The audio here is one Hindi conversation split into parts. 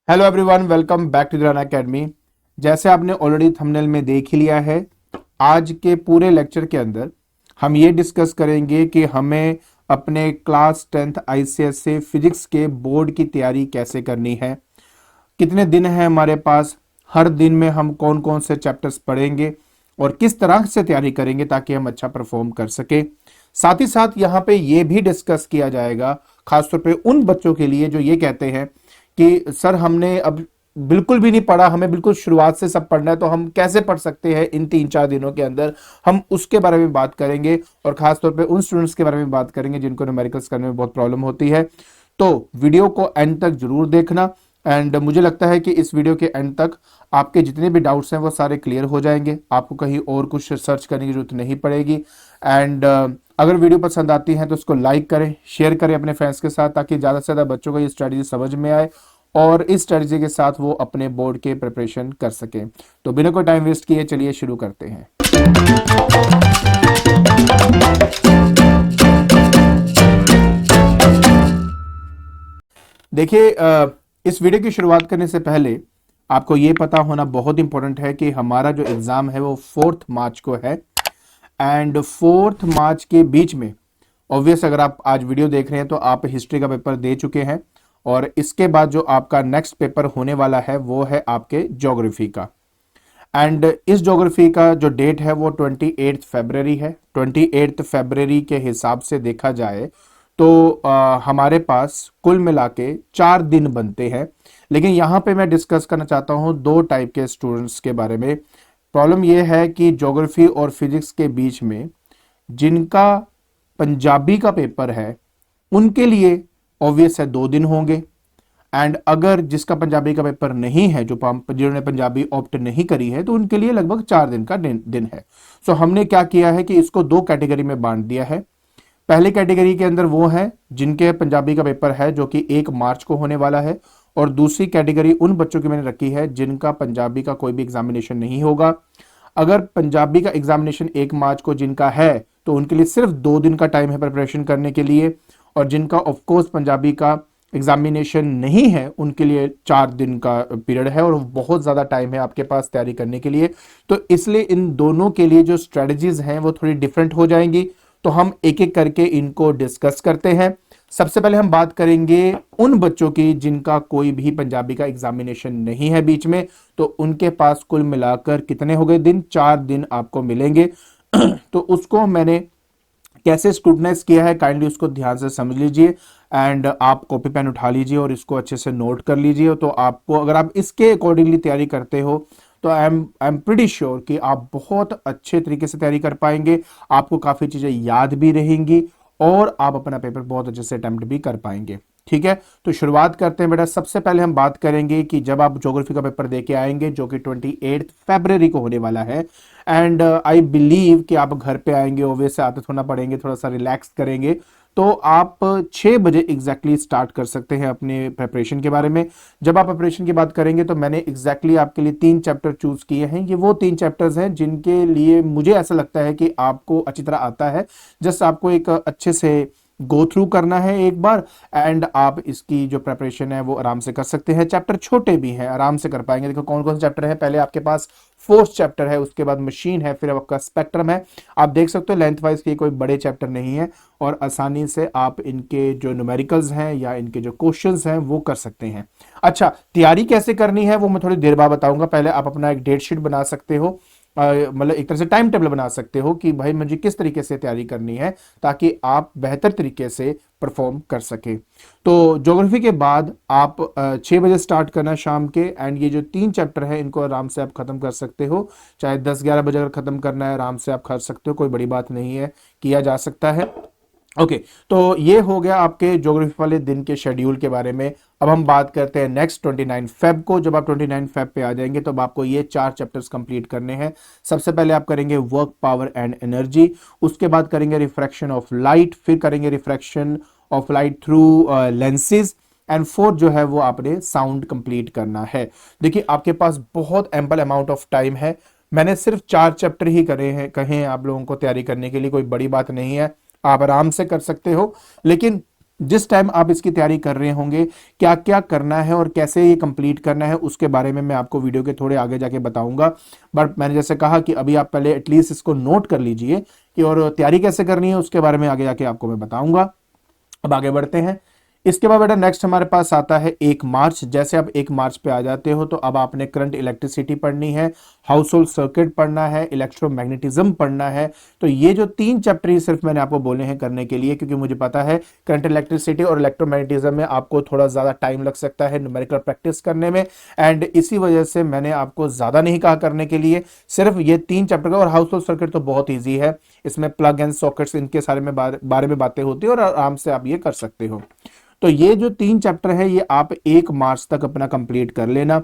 Hello everyone, welcome back to the Run Academy. जैसे आपने ऑलरेडी थंबनेल में देख ही लिया है, आज के पूरे लेक्चर के अंदर हम ये डिस्कस करेंगे कि हमें अपने क्लास 10th आईसीएसई फिजिक्स के बोर्ड की तैयारी कैसे करनी है, कितने दिन हैं हमारे पास, हर दिन में हम कौन कौन से चैप्टर्स पढ़ेंगे और किस तरह से तैयारी करेंगे ताकि हम अच्छा परफॉर्म कर सके। साथ ही साथ यहाँ पे ये भी डिस्कस किया जाएगा खासतौर पे उन बच्चों के लिए जो ये कहते हैं कि सर हमने अब बिल्कुल भी नहीं पढ़ा, हमें बिल्कुल शुरुआत से सब पढ़ना है, तो हम कैसे पढ़ सकते हैं इन 3-4 दिनों के अंदर। हम उसके बारे में बात करेंगे और खासतौर पे उन स्टूडेंट्स के बारे में बात करेंगे जिनको न्यूमेरिकल्स करने में बहुत प्रॉब्लम होती है। तो वीडियो को एंड तक जरूर देखना एंड मुझे लगता है कि इस वीडियो के एंड तक आपके जितने भी डाउट्स हैं वो सारे क्लियर हो जाएंगे, आपको कहीं और कुछ सर्च करने की जरूरत नहीं पड़ेगी। एंड अगर वीडियो पसंद आती है तो उसको लाइक करें, शेयर करें अपने फ्रेंड्स के साथ ताकि ज़्यादा से ज़्यादा बच्चों को ये स्ट्रेटजी समझ में आए और इस स्ट्रेटजी के साथ वो अपने बोर्ड के प्रिपरेशन कर सकें। तो बिना कोई टाइम वेस्ट किए चलिए शुरू करते हैं। देखिए, इस वीडियो की शुरुआत करने से पहले आपको ये पता होना बहुत इंपॉर्टेंट है कि हमारा जो एग्ज़ाम है वो 4 मार्च को है एंड 4 मार्च के बीच में ऑब्वियस अगर आप आज वीडियो देख रहे हैं तो आप हिस्ट्री का पेपर दे चुके हैं और इसके बाद जो आपका नेक्स्ट पेपर होने वाला है वो है आपके ज्योग्राफी का। एंड इस ज्योग्राफी का जो डेट है वो 28 फरवरी है। 28 फरवरी के हिसाब से देखा जाए तो हमारे पास कुल मिला के 4 दिन बनते हैं। लेकिन यहाँ पे मैं डिस्कस करना चाहता हूँ 2 टाइप के स्टूडेंट्स के बारे में। प्रॉब्लम यह है कि ज्योग्राफी और फिजिक्स के बीच में जिनका पंजाबी का पेपर है उनके लिए ऑब्वियस है 2 दिन होंगे एंड अगर जिसका पंजाबी का पेपर नहीं है, जो जिन्होंने पंजाबी ऑप्ट नहीं करी है, तो उनके लिए लगभग 4 दिन का दिन है। सो हमने क्या किया है कि इसको 2 कैटेगरी में बांट दिया है। पहली कैटेगरी के अंदर वो है जिनके पंजाबी का पेपर है जो कि 1 मार्च को होने वाला है और दूसरी कैटेगरी उन बच्चों की मैंने रखी है जिनका पंजाबी का कोई भी एग्जामिनेशन नहीं होगा। अगर पंजाबी का एग्जामिनेशन 1 मार्च को जिनका है तो उनके लिए सिर्फ 2 दिन का टाइम है प्रिपरेशन करने के लिए और जिनका ऑफकोर्स पंजाबी का एग्जामिनेशन नहीं है उनके लिए 4 दिन का पीरियड है और बहुत ज़्यादा टाइम है आपके पास तैयारी करने के लिए। तो इसलिए इन दोनों के लिए जो स्ट्रेटजीज हैं वो थोड़ी डिफरेंट हो जाएंगी। तो हम एक एक करके इनको डिस्कस करते हैं। सबसे पहले हम बात करेंगे उन बच्चों की जिनका कोई भी पंजाबी का एग्जामिनेशन नहीं है बीच में, तो उनके पास कुल मिलाकर कितने हो गए दिन? 4 दिन आपको मिलेंगे। तो उसको मैंने कैसे स्क्रूटनाइज किया है काइंडली उसको ध्यान से समझ लीजिए एंड आप कॉपी पेन उठा लीजिए और इसको अच्छे से नोट कर लीजिए। तो आपको अगर आप इसके अकॉर्डिंगली तैयारी करते हो तो आई एम प्रीटी श्योर कि आप बहुत अच्छे तरीके से तैयारी कर पाएंगे, आपको काफ़ी चीज़ें याद भी रहेंगी और आप अपना पेपर बहुत अच्छे से अटेम्प्ट भी कर पाएंगे। ठीक है, तो शुरुआत करते हैं बेटा। सबसे पहले हम बात करेंगे कि जब आप ज्योग्राफी का पेपर देके आएंगे जो कि 28 फरवरी को होने वाला है एंड आई बिलीव कि आप घर पे आएंगे, ओवे आते थोड़ा पढ़ेंगे, थोड़ा सा रिलैक्स करेंगे, तो आप 6 बजे एग्जैक्टली स्टार्ट कर सकते हैं अपने प्रिपरेशन के बारे में। जब आप प्रिपरेशन की बात करेंगे तो मैंने एग्जैक्टली आपके लिए 3 चैप्टर चूज किए हैं। ये वो 3 चैप्टर्स हैं जिनके लिए मुझे ऐसा लगता है कि आपको अच्छी तरह आता है। जस्ट आपको एक अच्छे से गो थ्रू करना है एक बार एंड आप इसकी जो प्रिपरेशन है वो आराम से कर सकते हैं। चैप्टर छोटे भी हैं, आराम से कर पाएंगे। देखो कौन कौन से चैप्टर है। पहले आपके पास 4th चैप्टर है, उसके बाद मशीन है, फिर आपका स्पेक्ट्रम है। आप देख सकते हो लेंथ वाइज के कोई बड़े चैप्टर नहीं है और आसानी से आप इनके जो न्यूमेरिकल्स हैं या इनके जो क्वेश्चंस हैं वो कर सकते हैं। अच्छा, तैयारी कैसे करनी है वो मैं थोड़ी देर बाद बताऊंगा। पहले आप अपना एक डेट शीट बना सकते हो, मतलब एक तरह से टाइम टेबल बना सकते हो कि भाई मुझे किस तरीके से तैयारी करनी है ताकि आप बेहतर तरीके से परफॉर्म कर सके। तो ज्योग्राफी के बाद आप 6 बजे स्टार्ट करना शाम के एंड ये जो 3 चैप्टर है इनको आराम से आप खत्म कर सकते हो। चाहे 10-11 बजे अगर खत्म करना है आराम से आप कर सकते हो, कोई बड़ी बात नहीं है, किया जा सकता है। ओके, तो ये हो गया आपके ज्योग्राफी वाले दिन के शेड्यूल के बारे में। अब हम बात करते हैं नेक्स्ट 29 फेब को। जब आप 29 फेब पे आ जाएंगे तो अब आपको ये 4 चैप्टर्स कंप्लीट करने हैं। सबसे पहले आप करेंगे वर्क, पावर एंड एनर्जी, उसके बाद करेंगे रिफ्रैक्शन ऑफ लाइट, फिर करेंगे refraction of light through lenses and 4th जो है वो आपने साउंड कंप्लीट करना है। देखिए आपके पास बहुत एम्पल अमाउंट ऑफ टाइम है। मैंने सिर्फ 4 चैप्टर ही करे हैं, कहें आप लोगों को तैयारी करने के लिए, कोई बड़ी बात नहीं है, आप आराम से कर सकते हो। लेकिन जिस टाइम आप इसकी तैयारी कर रहे होंगे क्या क्या करना है और कैसे ये कंप्लीट करना है उसके बारे में मैं आपको वीडियो के थोड़े आगे जाके बताऊंगा। बट मैंने जैसे कहा कि अभी आप पहले एटलीस्ट इसको नोट कर लीजिए कि और तैयारी कैसे करनी है उसके बारे में आगे जाके आपको मैं बताऊंगा। अब आगे बढ़ते हैं। इसके बाद बेटा नेक्स्ट हमारे पास आता है 1 मार्च। जैसे आप 1 मार्च पे आ जाते हो तो अब आपने करंट इलेक्ट्रिसिटी पढ़नी है, हाउस होल्ड सर्किट पढ़ना है, इलेक्ट्रोमैग्नेटिज्म पढ़ना है। तो ये जो 3 चैप्टर ही सिर्फ मैंने आपको बोले हैं करने के लिए, क्योंकि मुझे पता है करंट इलेक्ट्रिसिटी और इलेक्ट्रोमैग्नेटिज्म में आपको थोड़ा ज्यादा टाइम लग सकता है न्यूमेरिकल प्रैक्टिस करने में, एंड इसी वजह से मैंने आपको ज्यादा नहीं कहा करने के लिए, सिर्फ ये 3 चैप्टर का। और हाउस होल्ड सर्किट तो बहुत ईजी है, इसमें प्लग एंड सॉकेट्स इनके सारे में बारे में बातें होती है और आराम से आप ये कर सकते हो। तो ये जो 3 चैप्टर है ये आप 1 मार्च तक अपना कंप्लीट कर लेना।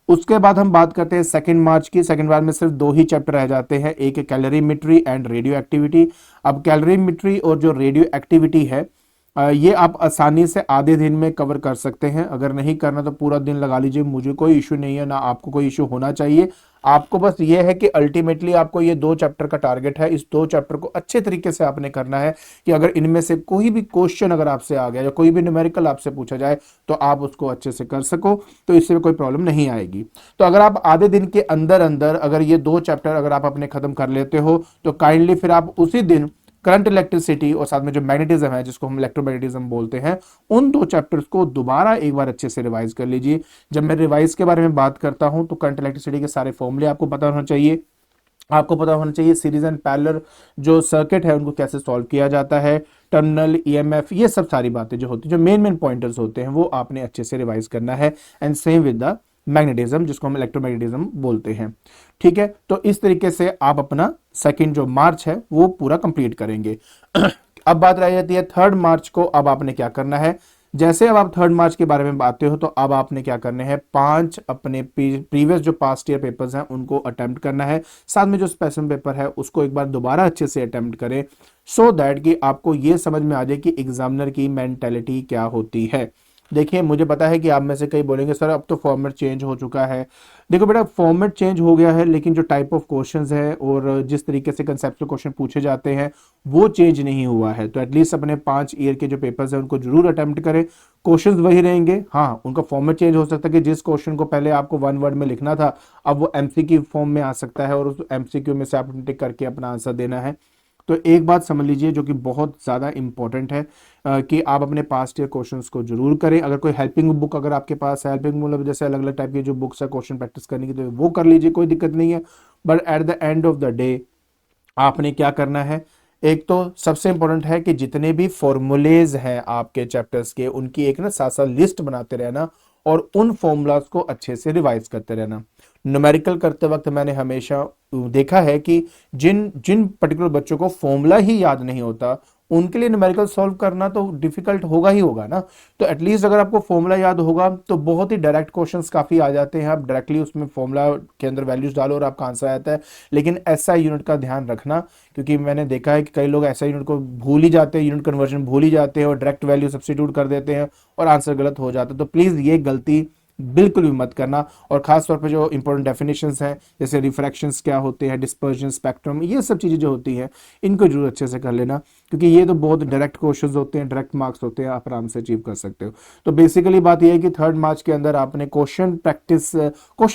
उसके बाद हम बात करते हैं 2 मार्च की। 2 मार्च में सिर्फ 2 ही चैप्टर रह जाते हैं, एक कैलोरीमेट्री एंड रेडियो एक्टिविटी। अब कैलोरीमेट्री और जो रेडियो एक्टिविटी है ये आप आसानी से आधे दिन में कवर कर सकते हैं। अगर नहीं करना तो पूरा दिन लगा लीजिए, मुझे कोई इशू नहीं है, ना आपको कोई इशू होना चाहिए। आपको बस ये है कि अल्टीमेटली आपको ये 2 चैप्टर का टारगेट है, इस 2 चैप्टर को अच्छे तरीके से आपने करना है कि अगर इनमें से कोई भी क्वेश्चन अगर आपसे आ गया या कोई भी न्यूमेरिकल आपसे पूछा जाए तो आप उसको अच्छे से कर सको, तो इससे कोई प्रॉब्लम नहीं आएगी। तो अगर आप आधे दिन के अंदर अंदर अगर ये 2 चैप्टर अगर आप अपने खत्म कर लेते हो तो काइंडली फिर आप उसी दिन करंट इलेक्ट्रिसिटी और साथ में जो मैग्नेटिज्म है जिसको हम इलेक्ट्रोमैग्नेटिज्म बोलते हैं, उन 2 चैप्टर्स को दोबारा एक बार अच्छे से रिवाइज कर लीजिए। जब मैं रिवाइज के बारे में बात करता हूं तो करंट इलेक्ट्रिसिटी के सारे फॉर्मूले आपको पता होना चाहिए, आपको पता होना चाहिए सीरीज एंड पैरेलल जो सर्किट है उनको कैसे सॉल्व किया जाता है, टर्मिनल ईएमएफ, ये सब सारी बातें जो होती है, जो मेन मेन पॉइंटर्स होते हैं वो आपने अच्छे से रिवाइज करना है। And same with the magnetism जिसको हम इलेक्ट्रोमैग्नेटिज्म बोलते हैं। ठीक है, तो इस तरीके से आप अपना सेकंड जो मार्च है वो पूरा कंप्लीट करेंगे। अब बात रह जाती है 3 मार्च को। अब आपने क्या करना है, जैसे अब आप 3 मार्च के बारे में बातें हो तो अब आपने क्या करने हैं, 5 अपने प्रीवियस जो पास्ट ईयर पेपर्स हैं उनको अटेम्प्ट करना है, साथ में जो स्पेशल पेपर है उसको एक बार दोबारा अच्छे से अटेम्प्ट करें, सो दैट कि आपको ये समझ में आ जाए कि एग्जामिनर की मेंटेलिटी क्या होती है। देखिए मुझे पता है कि आप में से कई बोलेंगे सर अब तो फॉर्मेट चेंज हो चुका है। देखो बेटा फॉर्मेट चेंज हो गया है लेकिन जो टाइप ऑफ क्वेश्चंस है और जिस तरीके से कंसेप्चुअल क्वेश्चन पूछे जाते हैं वो चेंज नहीं हुआ है। तो एटलीस्ट अपने 5 ईयर के जो पेपर्स हैं उनको जरूर अटेम्प्ट करें, क्वेश्चंस वही रहेंगे, हाँ उनका फॉर्मेट चेंज हो सकता है कि जिस क्वेश्चन को पहले आपको 1 वर्ड में लिखना था अब वो एमसीक्यू फॉर्म में आ सकता है और उस एमसीक्यू में से आपने टिक करके अपना आंसर देना है। तो एक बात समझ लीजिए जो कि बहुत ज़्यादा इंपॉर्टेंट है कि आप अपने पास्ट ईयर क्वेश्चंस को जरूर करें। अगर कोई हेल्पिंग बुक अगर आपके पास है, हेल्पिंग मतलब जैसे अलग अलग टाइप की जो बुक्स है क्वेश्चन प्रैक्टिस करने की, तो वो कर लीजिए, कोई दिक्कत नहीं है। But at the end of the day आपने क्या करना है, एक तो सबसे इंपॉर्टेंट है कि जितने भी फॉर्मूलेज हैं आपके चैप्टर्स के उनकी एक ना साथ साथ लिस्ट बनाते रहना और उन फॉर्मूलाज को अच्छे से रिवाइज करते रहना। न्यूमेरिकल करते वक्त मैंने हमेशा देखा है कि जिन जिन पर्टिकुलर बच्चों को फॉर्मूला ही याद नहीं होता उनके लिए न्यूमेरिकल सॉल्व करना तो डिफिकल्ट होगा ही होगा ना। तो एटलीस्ट अगर आपको फॉर्मूला याद होगा तो बहुत ही डायरेक्ट क्वेश्चंस काफी आ जाते हैं, आप डायरेक्टली उसमें फॉर्मूला के अंदर वैल्यूज डालो और आपका आंसर आता है। लेकिन एसआई यूनिट का ध्यान रखना, क्योंकि मैंने देखा है कि कई लोग एसआई यूनिट को भूल ही जाते हैं, यूनिट कन्वर्जन भूल ही जाते हैं और डायरेक्ट वैल्यू सब्स्टिट्यूट कर देते हैं और आंसर गलत हो जाता है। तो प्लीज ये गलती बिल्कुल भी मत करना। और खास तौर पे जो इंपॉर्टेंट डेफिनेशंस हैं जैसे रिफ्रैक्शंस क्या होते हैं, डिस्पर्जन, स्पेक्ट्रम, ये सब चीज़ें जो होती हैं इनको जरूर अच्छे से कर लेना, क्योंकि ये तो बहुत डायरेक्ट क्वेश्चंस होते हैं, डायरेक्ट मार्क्स होते हैं, आप आराम से अचीव कर सकते हो। तो बेसिकली बात यह है कि 3 मार्च के अंदर आपने क्वेश्चन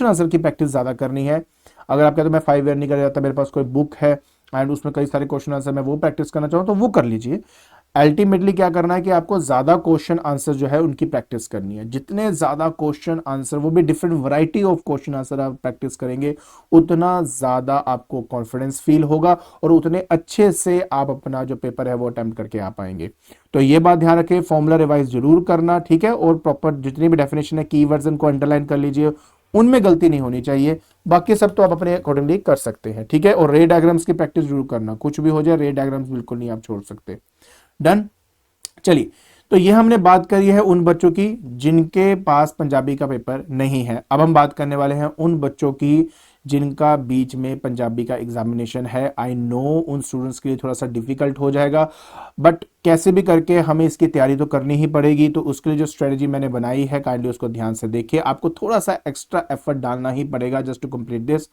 आंसर की प्रैक्टिस ज़्यादा करनी है। अगर आप कहते हो मैं 5 ईयर नहीं कर जाता, मेरे पास कोई बुक है एंड उसमें कई सारे क्वेश्चन आंसर मैं वो प्रैक्टिस करना चाहूँ तो वो कर लीजिए। अल्टीमेटली क्या करना है कि आपको ज्यादा क्वेश्चन आंसर जो है उनकी प्रैक्टिस करनी है। जितने ज्यादा क्वेश्चन आंसर, वो भी different variety of question answer आप प्रैक्टिस करेंगे उतना ज्यादा आपको कॉन्फिडेंस फील होगा और उतने अच्छे से आप अपना जो पेपर है वो अटेम्प्ट करके आ पाएंगे। तो ये बात ध्यान रखें, फॉर्मूला रिवाइज जरूर करना, ठीक है। और प्रॉपर जितनी भी डेफिनेशन है कीवर्ड्स उनको अंडरलाइन कर लीजिए, उनमें गलती नहीं होनी चाहिए। बाकी सब तो आप अपने अकॉर्डिंगली कर सकते हैं, ठीक है। और रे डायग्राम्स की प्रैक्टिस जरूर करना, कुछ भी हो जाए रे डायग्राम्स बिल्कुल नहीं आप छोड़ सकते। डन। चलिए, तो ये हमने बात करी है उन बच्चों की जिनके पास पंजाबी का पेपर नहीं है। अब हम बात करने वाले हैं उन बच्चों की जिनका बीच में पंजाबी का एग्जामिनेशन है। आई नो उन स्टूडेंट्स के लिए थोड़ा सा डिफिकल्ट हो जाएगा, बट कैसे भी करके हमें इसकी तैयारी तो करनी ही पड़ेगी। तो उसके लिए जो स्ट्रेटजी मैंने बनाई है काइंडली उसको ध्यान से देखिए। आपको थोड़ा सा एक्स्ट्रा एफर्ट डालना ही पड़ेगा जस्ट टू कंप्लीट दिस।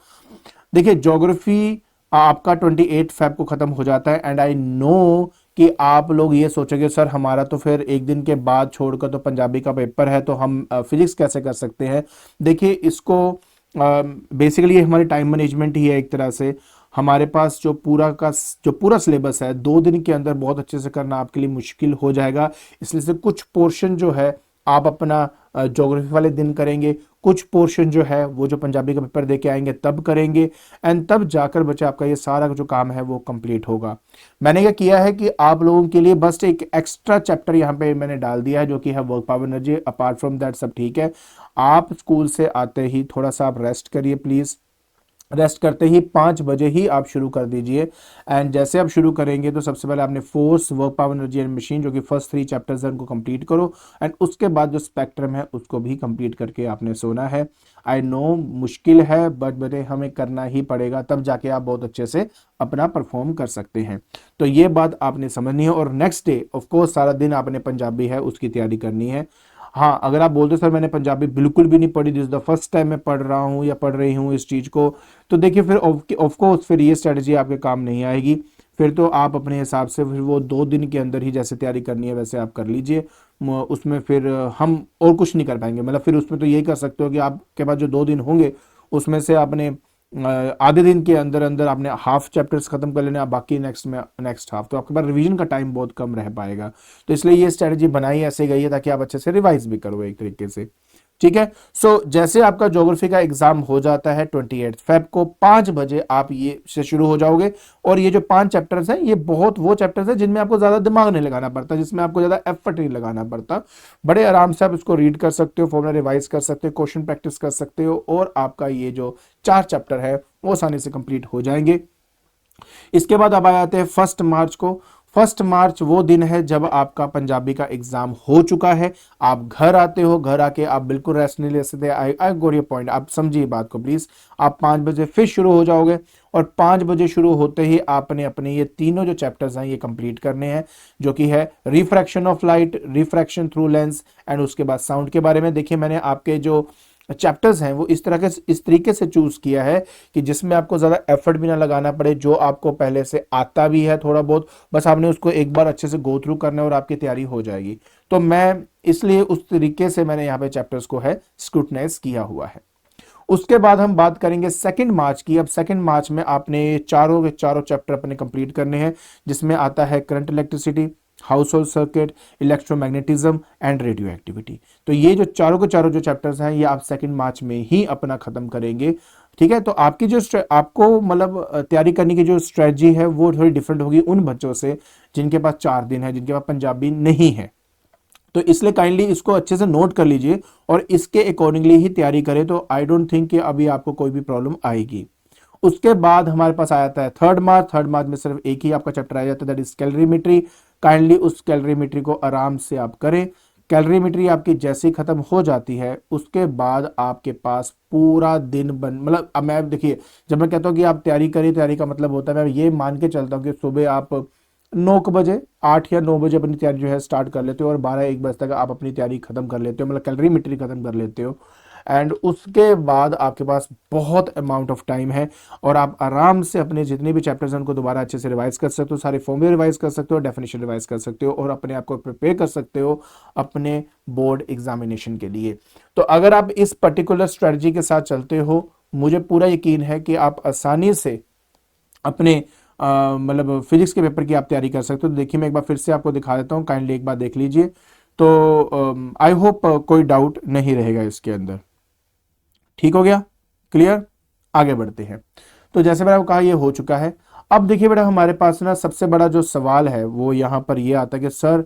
देखिए ज्योग्राफी आपका 28 फेब को खत्म हो जाता है एंड आई नो कि आप लोग ये सोचोगे सर हमारा तो फिर एक दिन के बाद छोड़कर तो पंजाबी का पेपर है, तो हम फिजिक्स कैसे कर सकते हैं। देखिए इसको बेसिकली हमारी टाइम मैनेजमेंट ही है एक तरह से। हमारे पास जो पूरा सिलेबस है 2 दिन के अंदर बहुत अच्छे से करना आपके लिए मुश्किल हो जाएगा। इसलिए से कुछ पोर्शन जो है आप अपना ज्योग्राफी वाले दिन करेंगे, कुछ पोर्शन जो है वो जो पंजाबी का पेपर दे के आएंगे तब करेंगे, एंड तब जाकर बच्चे आपका ये सारा जो काम है वो कंप्लीट होगा। मैंने क्या किया है कि आप लोगों के लिए बस एक एक्स्ट्रा चैप्टर यहाँ पे मैंने डाल दिया है जो कि है work power energy. Apart from that सब ठीक है। आप स्कूल से आते ही थोड़ा सा आप रेस्ट करिए प्लीज। रेस्ट करते ही 5 बजे ही आप शुरू कर दीजिए। एंड जैसे आप शुरू करेंगे तो सबसे पहले आपने force, work power energy and machine जो कि फर्स्ट 3 चैप्टर्स हैं उनको कंप्लीट करो, एंड उसके बाद जो स्पेक्ट्रम है उसको भी कंप्लीट करके आपने सोना है। आई नो मुश्किल है बट बेटे हमें करना ही पड़ेगा, तब जाके आप बहुत अच्छे से अपना परफॉर्म कर सकते हैं। तो ये बात आपने समझनी है। और नेक्स्ट डे ऑफ कोर्स सारा दिन आपने पंजाबी है उसकी तैयारी करनी है। हाँ, अगर आप बोलते सर मैंने पंजाबी बिल्कुल भी नहीं पढ़ी, दिस द फर्स्ट टाइम मैं पढ़ रहा हूँ या पढ़ रही हूँ इस चीज़ को, तो देखिए फिर ऑफ कोर्स फिर ये स्ट्रेटजी आपके काम नहीं आएगी। फिर तो आप अपने हिसाब से फिर वो 2 दिन के अंदर ही जैसे तैयारी करनी है वैसे आप कर लीजिए। उसमें फिर हम और कुछ नहीं कर पाएंगे। मतलब फिर उसमें तो यही कर सकते हो कि आपके पास जो 2 दिन होंगे उसमें से आपने आधे दिन के अंदर अंदर आपने हाफ चैप्टर्स खत्म कर लेने, आप बाकी नेक्स्ट हाफ, तो आपके पास रिवीजन का टाइम बहुत कम रह पाएगा। तो इसलिए ये स्ट्रेटजी बनाई ऐसे गई है ताकि आप अच्छे से रिवाइज भी करो एक तरीके से। ठीक है। सो जैसे आपका ज्योग्राफी का एग्जाम हो जाता है 28 फेब को 5 बजे आप ये से शुरू हो जाओगे। और ये जो 5 चैप्टर्स हैं ये बहुत वो चैप्टर्स हैं जिनमें आपको ज्यादा दिमाग नहीं लगाना पड़ता, जिसमें आपको ज्यादा एफर्ट नहीं लगाना पड़ता। बड़े आराम से आप इसको रीड कर सकते हो, फॉर्मूला रिवाइज कर सकते हो, क्वेश्चन प्रैक्टिस कर सकते हो, और आपका ये जो 4 चैप्टर है वो आसानी से कंप्लीट हो जाएंगे। इसके बाद अब आ जाते हैं 1 मार्च को। 1 मार्च वो दिन है जब आपका पंजाबी का एग्जाम हो चुका है। आप घर आते हो, घर आके आप बिल्कुल रेस्ट नहीं ले सकते। आई गोट योर पॉइंट, आप समझिए बात को प्लीज। आप 5 बजे फिर शुरू हो जाओगे, और 5 बजे शुरू होते ही आपने अपने ये तीनों जो चैप्टर्स हैं ये कंप्लीट करने हैं, जो कि है refraction of light, refraction through lens, and उसके बाद साउंड के बारे में। देखिए मैंने आपके जो चैप्टर्स हैं वो इस तरीके से चूज किया है कि जिसमें आपको ज्यादा एफर्ट भी ना लगाना पड़े, जो आपको पहले से आता भी है थोड़ा बहुत, बस आपने उसको एक बार अच्छे से गो थ्रू करना है और आपकी तैयारी हो जाएगी। तो मैं इसलिए उस तरीके से मैंने यहाँ पे चैप्टर्स को है स्क्रूटनाइज किया हुआ है। उसके बाद हम बात करेंगे 2 मार्च की। अब 2 मार्च में आपने चारों के चारों चैप्टर अपने कंप्लीट करने हैं, जिसमें आता है current electricity, house hold circuit, electromagnetism and radio activity. तो ये जो चारों के चारों जो चैप्टर्स हैं ये आप 2 मार्च में ही अपना खत्म करेंगे। ठीक है। तो आपकी जो आपको मतलब तैयारी करने की जो स्ट्रेटजी है वो थोड़ी डिफरेंट होगी उन बच्चों से जिनके पास 4 दिन है, जिनके पास पंजाबी नहीं है। तो इसलिए काइंडली इसको अच्छे से नोट कर लीजिए और इसके अकॉर्डिंगली ही तैयारी करें, तो आई डोंट थिंक कि अभी आपको कोई भी प्रॉब्लम आएगी। उसके बाद हमारे पास आ जाता है 3 मार्च। 3 मार्च में सिर्फ एक ही आपका चैप्टर आ जाता है, दैट इज कैलोरीमेट्री। काइंडली उस कैलोरीमेट्री को आराम से आप करें। कैलोरीमेट्री आपकी जैसे ही खत्म हो जाती है उसके बाद आपके पास पूरा दिन मतलब अब मैं देखिए, जब मैं कहता हूँ कि आप तैयारी करिए, तैयारी का मतलब होता है मैं ये मान के चलता हूँ कि सुबह आप 9 बजे 8 या 9 बजे अपनी तैयारी जो है स्टार्ट कर लेते हो और 12-1 बजे तक आप अपनी तैयारी खत्म कर लेते हो, मतलब कैलोरीमेट्री खत्म कर लेते हो। एंड उसके बाद आपके पास बहुत अमाउंट ऑफ टाइम है और आप आराम से अपने जितने भी चैप्टर्स हैं उनको दोबारा अच्छे से रिवाइज कर सकते हो, सारे फॉर्मूले रिवाइज कर सकते हो, डेफिनेशन रिवाइज कर सकते हो और अपने आप को प्रिपेयर कर सकते हो अपने बोर्ड एग्जामिनेशन के लिए। तो अगर आप इस पर्टिकुलर स्ट्रेटजी के साथ चलते हो, मुझे पूरा यकीन है कि आप आसानी से अपने मतलब फिजिक्स के पेपर की आप तैयारी कर सकते हो। देखिए मैं एक बार फिर से आपको दिखा देता हूँ, काइंडली एक बार देख लीजिए। तो आई होप कोई डाउट नहीं रहेगा इसके अंदर। ठीक हो गया, क्लियर। आगे बढ़ते हैं। तो जैसे मैंने आपको कहा ये हो चुका है। अब देखिए बेटा हमारे पास ना सबसे बड़ा जो सवाल है वो यहां पर ये आता है कि सर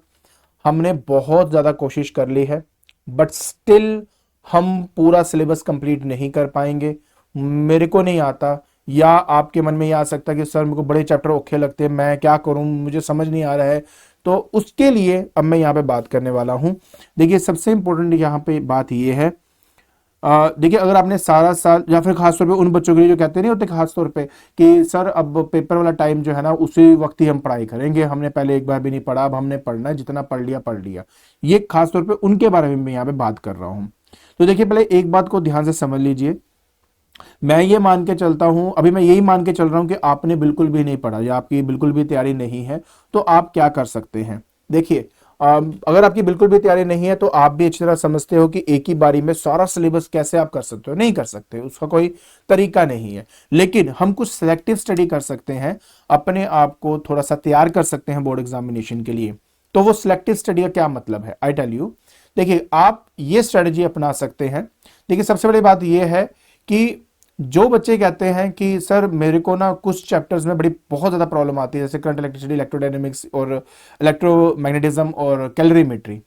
हमने बहुत ज्यादा कोशिश कर ली है बट स्टिल हम पूरा सिलेबस कंप्लीट नहीं कर पाएंगे, मेरे को नहीं आता। या आपके मन में ये आ सकता है कि सर मेरे को बड़े चैप्टर औखे लगते हैं, मैं क्या करूं, मुझे समझ नहीं आ रहा है। तो उसके लिए अब मैं यहाँ पे बात करने वाला हूं। देखिए सबसे इंपॉर्टेंट यहाँ पे बात ये है, देखिए अगर आपने सारा साल या फिर खासतौर पे उन बच्चों के लिए जो कहते नहीं होते खासतौर पे कि सर अब पेपर वाला टाइम जो है ना उसी वक्त ही हम पढ़ाई करेंगे, हमने पहले एक बार भी नहीं पढ़ा, अब हमने पढ़ना है, जितना पढ़ लिया। ये खासतौर पे उनके बारे में मैं यहाँ पे बात कर रहा हूँ। तो देखिए पहले एक बात को ध्यान से समझ लीजिए मैं ये मान के चलता हूं, अभी मैं यही मान के चल रहा हूं कि आपने बिल्कुल भी नहीं पढ़ा या आपकी बिल्कुल भी तैयारी नहीं है, तो आप क्या कर सकते हैं। देखिए, अगर आपकी बिल्कुल भी तैयारी नहीं है तो आप भी अच्छी तरह समझते हो कि एक ही बारी में सारा सिलेबस कैसे आप कर सकते हो, नहीं कर सकते, उसका कोई तरीका नहीं है। लेकिन हम कुछ सिलेक्टिव स्टडी कर सकते हैं, अपने आप को थोड़ा सा तैयार कर सकते हैं बोर्ड एग्जामिनेशन के लिए। तो वो सिलेक्टिव स्टडी का क्या मतलब है, आई टेल यू। देखिए, आप ये स्ट्रेटजी अपना सकते हैं। देखिए, सबसे बड़ी बात यह है कि जो बच्चे कहते हैं कि सर मेरे को ना कुछ चैप्टर्स में बड़ी बहुत ज़्यादा प्रॉब्लम आती है, जैसे करंट इलेक्ट्रिसिटी, इलेक्ट्रोडायनेमिक्स और इलेक्ट्रोमैग्नेटिज्म और कैलोरीमेट्री,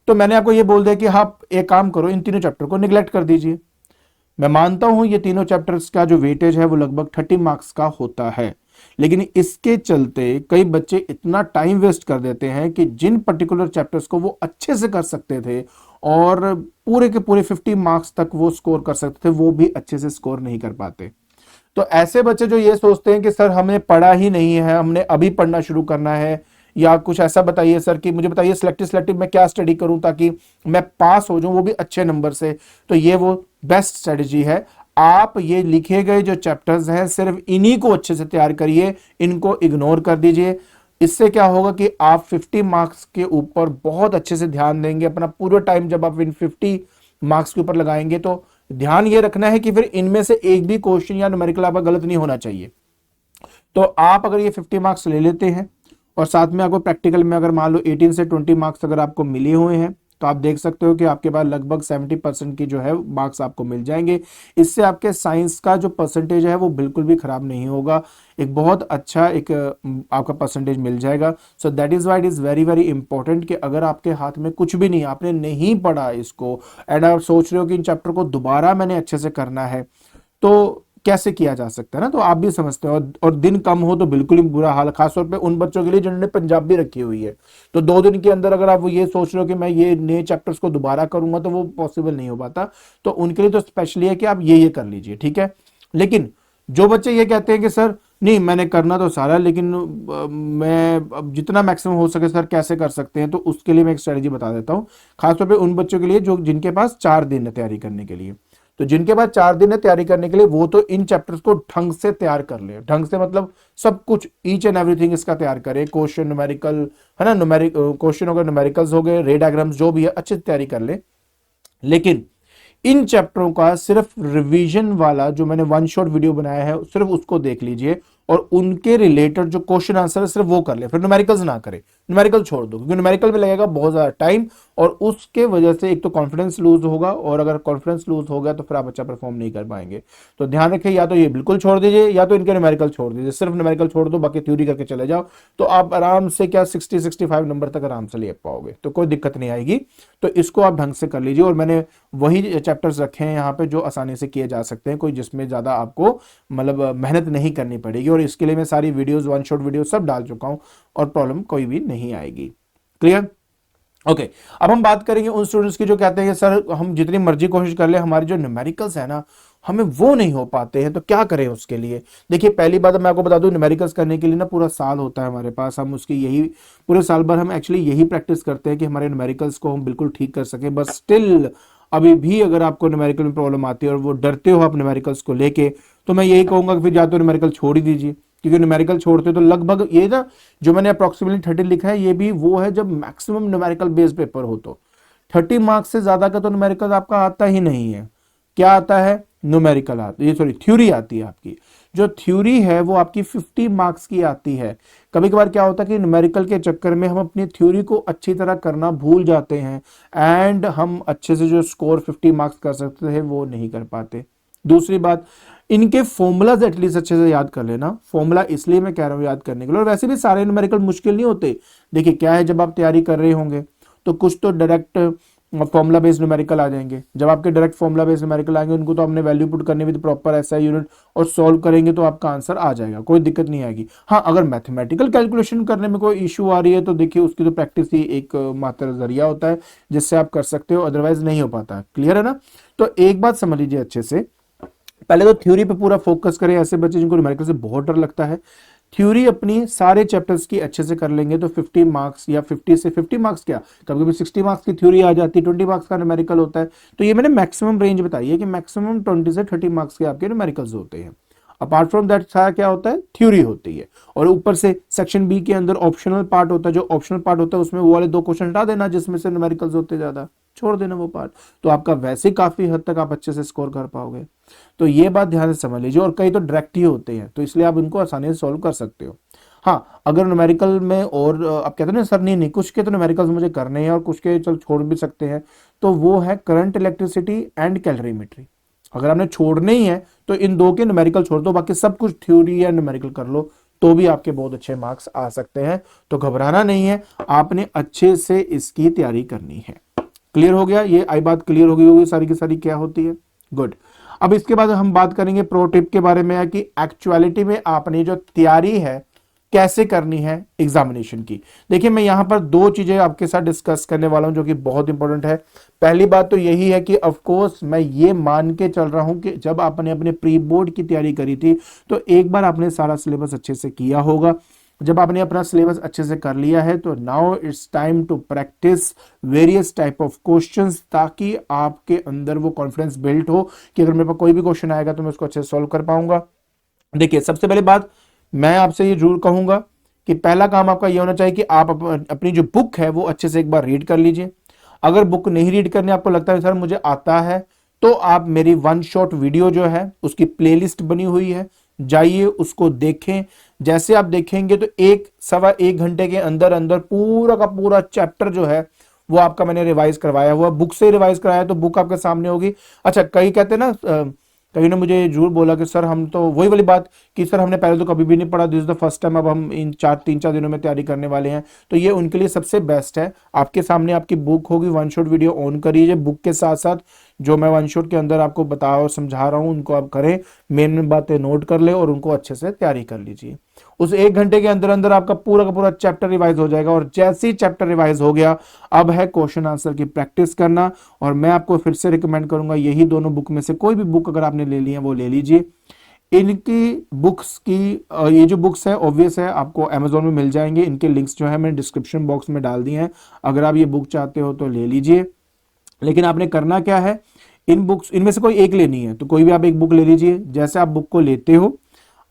तो मैंने आपको ये बोल दिया कि आप एक काम करो, इन तीनों चैप्टर को निगलेक्ट कर दीजिए। मैं मानता हूं ये तीनों चैप्टर्स का जो वेटेज है वो लगभग 30 मार्क्स का होता है, लेकिन इसके चलते कई बच्चे इतना टाइम वेस्ट कर देते हैं कि जिन पर्टिकुलर चैप्टर्स को वो अच्छे से कर सकते थे और पूरे के पूरे 50 मार्क्स तक वो स्कोर कर सकते थे, वो भी अच्छे से स्कोर नहीं कर पाते। तो ऐसे बच्चे जो ये सोचते हैं कि सर हमने पढ़ा ही नहीं है, हमने अभी पढ़ना शुरू करना है, या कुछ ऐसा बताइए सर कि मुझे बताइए सिलेक्टिव सिलेक्टिव मैं क्या स्टडी करूं ताकि मैं पास हो जाऊं, वो भी अच्छे नंबर से, तो ये वो बेस्ट स्ट्रेटजी है। आप ये लिखे गए जो चैप्टर्स हैं सिर्फ इन्हीं को अच्छे से तैयार करिए, इनको इग्नोर कर दीजिए। इससे क्या होगा कि आप 50 मार्क्स के ऊपर बहुत अच्छे से ध्यान देंगे। अपना पूरा टाइम जब आप इन 50 मार्क्स के ऊपर लगाएंगे तो ध्यान ये रखना है कि फिर इनमें से एक भी क्वेश्चन या न्यूमेरिकल आपका गलत नहीं होना चाहिए। तो आप अगर ये 50 मार्क्स ले लेते हैं और साथ में आपको प्रैक्टिकल में अगर मान लो 18 से 20 मार्क्स अगर आपको मिले हुए हैं, तो आप देख सकते हो कि आपके पास लगभग 70% की जो है मार्क्स आपको मिल जाएंगे। इससे आपके साइंस का जो परसेंटेज है वो बिल्कुल भी खराब नहीं होगा, एक बहुत अच्छा एक आपका परसेंटेज मिल जाएगा। So that is why it is very very important कि अगर आपके हाथ में कुछ भी नहीं, आपने नहीं पढ़ा इसको एंड आप सोच रहे हो कि इन चैप्टर को दोबारा मैंने अच्छे से करना है, तो कैसे किया जा सकता है ना। तो आप भी समझते हो, और दिन कम हो तो बिल्कुल ही बुरा हाल, खासतौर पे उन बच्चों के लिए जिन्होंने पंजाबी रखी हुई है। तो 2 दिन के अंदर अगर आप ये सोच रहे हो कि मैं ये नए चैप्टर्स को दोबारा करूंगा, तो वो पॉसिबल नहीं हो पाता। तो उनके लिए तो स्पेशली है कि आप ये कर लीजिए, ठीक है। लेकिन जो बच्चे ये कहते हैं कि सर नहीं मैंने करना तो सारा, लेकिन मैं अब जितना मैक्सिमम हो सके सर कैसे कर सकते हैं, तो उसके लिए मैं एक स्ट्रेटजी बता देता हूँ, खासतौर पे उन बच्चों के लिए जो जिनके पास 4 दिन है तैयारी करने के लिए। तो जिनके पास 4 दिन है तैयारी करने के लिए, वो तो इन चैप्टर्स को ढंग से तैयार कर ले। ढंग से मतलब सब कुछ, ईच एंड एवरीथिंग इसका तैयार करे, क्वेश्चन न्यूमेरिकल है ना, न्यूमेरिक क्वेश्चन हो गए, न्यूमेरिकल्स हो गए, रे डायग्राम्स जो भी है अच्छे से तैयारी कर ले। लेकिन इन चैप्टरों का सिर्फ रिवीजन वाला जो मैंने वन शॉट वीडियो बनाया है सिर्फ उसको देख लीजिए, और उनके रिलेटेड जो क्वेश्चन आंसर है सिर्फ वो कर ले, फिर न्यूमेरिकल्स ना करे, न्यूमेरिकल छोड़ दो, क्योंकि न्यूमेरिकल में लगेगा बहुत ज्यादा टाइम, और उसके वजह से एक तो कॉन्फिडेंस लूज होगा, और अगर कॉन्फिडेंस लूज हो गया तो फिर आप अच्छा परफॉर्म नहीं कर पाएंगे। तो ध्यान रखिए, या तो ये बिल्कुल छोड़ दीजिए या तो इनके न्यूमेरिकल छोड़ दीजिए, सिर्फ न्यूमेरिकल छोड़ दो, बाकी थ्योरी करके चले जाओ, तो आप आराम से क्या 60-65 नंबर तक आराम से ले पाओगे, तो कोई दिक्कत नहीं आएगी। तो इसको आप ढंग से कर लीजिए, और मैंने वही चैप्टर्स रखे हैं यहाँ पे जो आसानी से किए जा सकते हैं, कोई जिसमें ज्यादा आपको मतलब मेहनत नहीं करनी पड़ेगी, और इसके लिए मैं सारी वीडियोस वन शॉट वीडियो सब डाल चुका हूं, और प्रॉब्लम कोई भी नहीं आएगी। क्लियर? ओके। अब हम बात करेंगे उन स्टूडेंट्स की जो कहते हैं कि सर हम जितनी मर्जी कोशिश कर ले, हमारे जो न्यूमेरिकल्स है ना हमें वो नहीं हो पाते हैं, तो क्या करें उसके लिए। देखिए, पहली बात मैं आपको बता दूं, न्यूमेरिकल्स करने के लिए ना पूरा साल होता है हमारे पास, हम उसकी यही पूरे साल भर हम एक्चुअली यही प्रैक्टिस करते हैं कि हमारे न्यूमेरिकल्स को हम बिल्कुल ठीक कर सकें। बस स्टिल अभी भी अगर आपको न्यूमेरिकल में प्रॉब्लम आती है और वो डरते हो आप न्यूमेरिकल्स को लेके, तो मैं यही कहूंगा कि फिर या तो न्यूमेरिकल छोड़ ही दीजिए, क्योंकि न्यूमेरिकल छोड़ते तो लगभग ये ना जो मैंने अप्रोक्सीमेटली 30 लिखा है, ये भी वो है जब मैक्सिमम न्यूमेरिकल बेस्ड पेपर हो, तो 30 मार्क्स से ज्यादा का तो न्यूमेरिकल आपका आता ही नहीं है। क्या आता है? न्यूमेरिकल आता है, ये सॉरी थ्योरी आती है आपकी। जो थ्योरी है वो आपकी 50 मार्क्स की आती है। कभी कभार क्या होता है कि न्यूमेरिकल के चक्कर में हम अपनी थ्योरी को अच्छी तरह करना भूल जाते हैं, एंड हम अच्छे से जो स्कोर 50 मार्क्स कर सकते थे वो नहीं कर पाते। दूसरी बात, इनके फॉर्मूलाज एटलीस्ट अच्छे से याद कर लेना। फॉर्मूला इसलिए मैं कह रहा हूं याद करने के लिए, और वैसे भी सारे न्यूमेरिकल मुश्किल नहीं होते। देखिए क्या है, जब आप तैयारी कर रहे होंगे तो कुछ तो डायरेक्ट फॉर्मूला बेस्ड न्यूमेरिकल आ जाएंगे। जब आपके डायरेक्ट फॉर्मूला बेस्ड न्यूमेरिकल आएंगे, उनको तो आपने वैल्यू पुट करनी भी प्रॉपर ऐसा यूनिट और सॉल्व करेंगे तो आपका आंसर आ जाएगा, कोई दिक्कत नहीं आएगी। हाँ, अगर मैथमेटिकल कैलकुलेशन करने में कोई इशू आ रही है तो देखिए उसकी तो प्रैक्टिस ही एक मात्र जरिया होता है जिससे आप कर सकते हो, अदरवाइज नहीं हो पाता। क्लियर है ना? तो एक बात समझ लीजिए अच्छे से, पहले तो थ्योरी पे पूरा फोकस करें। ऐसे बच्चे जिनको न्यूमेरिकल से बहुत डर लगता है, थ्योरी अपनी सारे चैप्टर्स की अच्छे से कर लेंगे तो 50 मार्क्स या 50 से 50 मार्क्स क्या, कभी कभी 60 मार्क्स की थ्योरी आ जाती है, 20 मार्क्स का न्यूमेरिकल होता है। तो ये मैंने मैक्सिमम रेंज बताई है कि मैक्सिमम 20 से 30 मार्क्स के आपके न्यूमेरिकल्स होते हैं। अपार्ट फ्रॉम दैट सारा क्या होता है, थ्योरी होती है। और ऊपर से सेक्शन बी के अंदर ऑप्शनल पार्ट होता है, जो ऑप्शनल पार्ट होता है उसमें वो वाले 2 क्वेश्चन हटा देना जिसमें से न्यूमेरिकल्स होते ज्यादा, छोड़ देना वो पार्ट, तो आपका वैसे काफी हद तक आप अच्छे से स्कोर कर पाओगे। तो ये बात ध्यान से समझ लीजिए। और कई तो डायरेक्ट ही होते हैं, तो इसलिए आप इनको आसानी से सॉल्व कर सकते हो। हाँ, अगर न्यूमेरिकल में और आप कहते हैं ना सर नहीं कुछ के तो न्यूमेरिकल्स मुझे करने हैं और कुछ के चल छोड़ भी सकते हैं, तो वो है करंट इलेक्ट्रिसिटी एंड कैलोरीमेट्री। अगर आपने छोड़ने ही है तो इन 2 के न्यूमेरिकल छोड़ दो, बाकी सब कुछ थ्योरी या न्यूमेरिकल कर लो, तो भी आपके बहुत अच्छे मार्क्स आ सकते हैं। तो घबराना नहीं है, आपने अच्छे से इसकी तैयारी करनी है। क्लियर हो गया? ये आई बात क्लियर हो गई होगी सारी की सारी क्या होती है। गुड। अब इसके बाद हम बात करेंगे प्रो टिप के बारे में, कि एक्चुअलिटी में आपने जो तैयारी है कैसे करनी है एग्जामिनेशन की। देखिए मैं यहां पर 2 चीजें आपके साथ डिस्कस करने वाला हूं जो कि बहुत इंपॉर्टेंट है। पहली बात तो यही है कि ऑफ कोर्स मैं ये मान के चल रहा हूं कि जब आपने अपने प्री बोर्ड की तैयारी करी थी तो एक बार आपने सारा सिलेबस अच्छे से किया होगा। जब आपने अपना सिलेबस अच्छे से कर लिया है तो now it's time to practice various type of questions, ताकि आपके अंदर वो कॉन्फिडेंस बिल्ड हो कि अगर मेरे पास कोई भी क्वेश्चन आएगा तो मैं उसको अच्छे से सॉल्व कर पाऊंगा। देखिए सबसे पहले बात मैं आपसे ये जरूर कहूंगा कि पहला काम आपका ये होना चाहिए कि आप अपनी जो बुक है वो अच्छे से एक बार रीड कर लीजिए। अगर बुक नहीं रीड करनी आपको लगता है सर मुझे आता है, तो आप मेरी 1 शॉट वीडियो जो है उसकी प्लेलिस्ट बनी हुई है, जाइए उसको देखें। जैसे आप देखेंगे तो 1-1.25 घंटे के अंदर अंदर पूरा का पूरा चैप्टर जो है वो आपका मैंने रिवाइज करवाया हुआ, बुक से रिवाइज कराया, तो बुक आपके सामने होगी। अच्छा, कई कहते हैं ना, कहीं ने मुझे जरूर बोला कि सर हम तो वही वाली बात कि सर हमने पहले तो कभी भी नहीं पढ़ा, this is the first time, अब हम इन 3-4 दिनों में तैयारी करने वाले हैं। तो ये उनके लिए सबसे बेस्ट है। आपके सामने आपकी बुक होगी, 1 शॉट वीडियो ऑन करिए, बुक के साथ साथ जो मैं 1 शॉट के अंदर आपको बता और समझा रहा हूं उनको आप करें, मेन बातें नोट कर ले और उनको अच्छे से तैयारी कर लीजिए। उस 1 घंटे के अंदर अंदर आपका पूरा का पूरा चैप्टर रिवाइज हो जाएगा। और जैसे ही चैप्टर रिवाइज हो गया, अब है क्वेश्चन आंसर की प्रैक्टिस करना। और मैं आपको फिर से रिकमेंड करूंगा यही दोनों बुक में से कोई भी बुक अगर आपने ले ली है वो ले लीजिए। इनकी बुक्स की ये जो बुक्स है ऑब्वियस है आपको अमेजोन में मिल जाएंगे, इनके लिंक्स जो है मैंने डिस्क्रिप्शन बॉक्स में डाल दिए हैं। अगर आप ये बुक चाहते हो तो ले लीजिए। लेकिन आपने करना क्या है, इन बुक्स इनमें से कोई एक लेनी है तो कोई भी आप एक बुक ले लीजिए। जैसे आप बुक को लेते हो,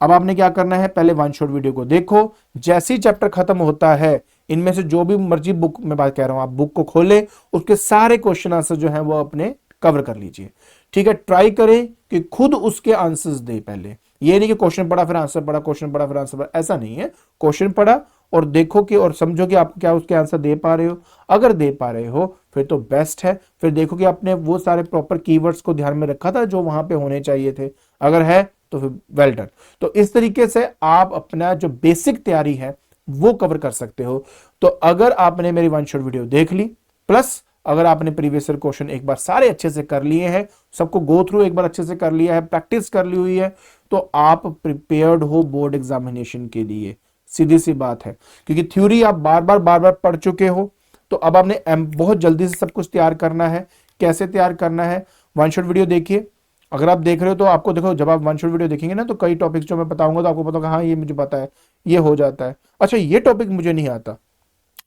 अब आपने क्या करना है, पहले 1 शॉट वीडियो को देखो, जैसे ही चैप्टर खत्म होता है इनमें से जो भी मर्जी बुक में बात कह रहा हूं, आप बुक को खोले, उसके सारे क्वेश्चन आंसर जो है वो अपने कवर कर लीजिए। ठीक है, ट्राई करें कि खुद उसके आंसर्स दे। पहले ये नहीं कि क्वेश्चन पढ़ा फिर आंसर पढ़ा, क्वेश्चन पढ़ा फिर आंसर पढ़ा, ऐसा नहीं है। क्वेश्चन पढ़ा और देखो कि और समझो कि आप क्या उसके आंसर दे पा रहे हो। अगर दे पा रहे हो फिर तो बेस्ट है, फिर देखो कि आपने वो सारे प्रॉपर कीवर्ड्स को ध्यान में रखा था जो वहां पे होने चाहिए थे। अगर है तो फिर वेल डन। तो इस तरीके से आप अपना जो बेसिक तैयारी है वो कवर कर सकते हो। तो अगर आपने मेरी 1 शॉट वीडियो देख ली, प्लस अगर आपने प्रीवियस ईयर क्वेश्चन एक बार सारे अच्छे से कर लिए हैं, सबको गो थ्रू एक बार अच्छे से कर लिया है, प्रैक्टिस कर ली हुई है, तो आप प्रिपेयर्ड हो बोर्ड एग्जामिनेशन के लिए। सीधी सी बात है, क्योंकि थ्योरी आप बार बार पढ़ चुके हो, तो अब आपने बहुत जल्दी से सब कुछ तैयार करना है। कैसे तैयार करना है, 1 शॉट वीडियो देखिए। अगर आप देख रहे हो तो आपको देखो, जब आप 1 शॉट वीडियो देखेंगे ना तो कई टॉपिक्स जो मैं बताऊंगा तो आपको पता होगा हाँ ये मुझे पता है, ये हो जाता है। अच्छा ये टॉपिक मुझे नहीं आता,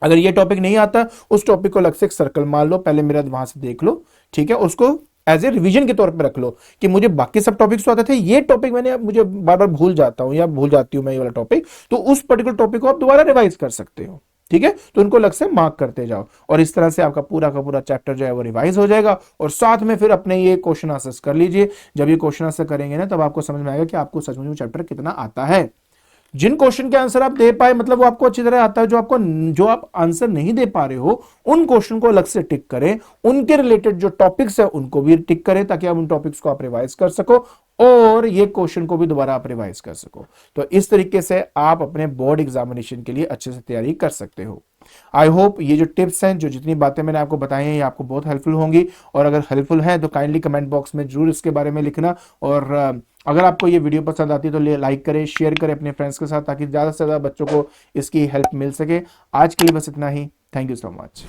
अगर ये टॉपिक नहीं आता उस टॉपिक को अलग से एक सर्कल मार लो, पहले मेरा वहां से देख लो। ठीक है, उसको एज ए रिवीजन के तौर पे रख लो कि मुझे बाकी सब टॉपिक्स तो आते थे, ये टॉपिक मैंने मुझे बार बार भूल जाता हूं या भूल जाती हूं मैं ये वाला टॉपिक, तो उस पर्टिकुलर टॉपिक को आप दोबारा रिवाइज कर सकते हो। ठीक है, तो उनको अलग से मार्क करते जाओ और इस तरह से आपका पूरा का पूरा चैप्टर जो है वो रिवाइज हो जाएगा। और साथ में फिर अपने ये क्वेश्चन आंसर्स कर लीजिए। जब ये क्वेश्चन आंसर करेंगे ना तब आपको समझ में आएगा कि आपको सच में चैप्टर कितना आता है। जिन क्वेश्चन के आंसर आप दे पाए मतलब वो आपको अच्छी तरह आता है, जो आप आंसर नहीं दे पा रहे हो उन क्वेश्चन को अलग से टिक करें, उनके रिलेटेड जो टॉपिक्स है उनको भी टिक करें ताकि आप उन टॉपिक्स को आप रिवाइज कर सको और ये क्वेश्चन को भी दोबारा आप रिवाइज कर सको। तो इस तरीके से आप अपने बोर्ड एग्जामिनेशन के लिए अच्छे से तैयारी कर सकते हो। आई होप ये जो टिप्स हैं, जो जितनी बातें मैंने आपको बताई हैं, ये आपको बहुत हेल्पफुल होंगी। और अगर हेल्पफुल है तो काइंडली कमेंट बॉक्स में जरूर इसके बारे में लिखना। और अगर आपको ये वीडियो पसंद आती है तो लाइक करें, शेयर करें अपने फ्रेंड्स के साथ, ताकि ज़्यादा से ज़्यादा बच्चों को इसकी हेल्प मिल सके। आज के लिए बस इतना ही। Thank you so much.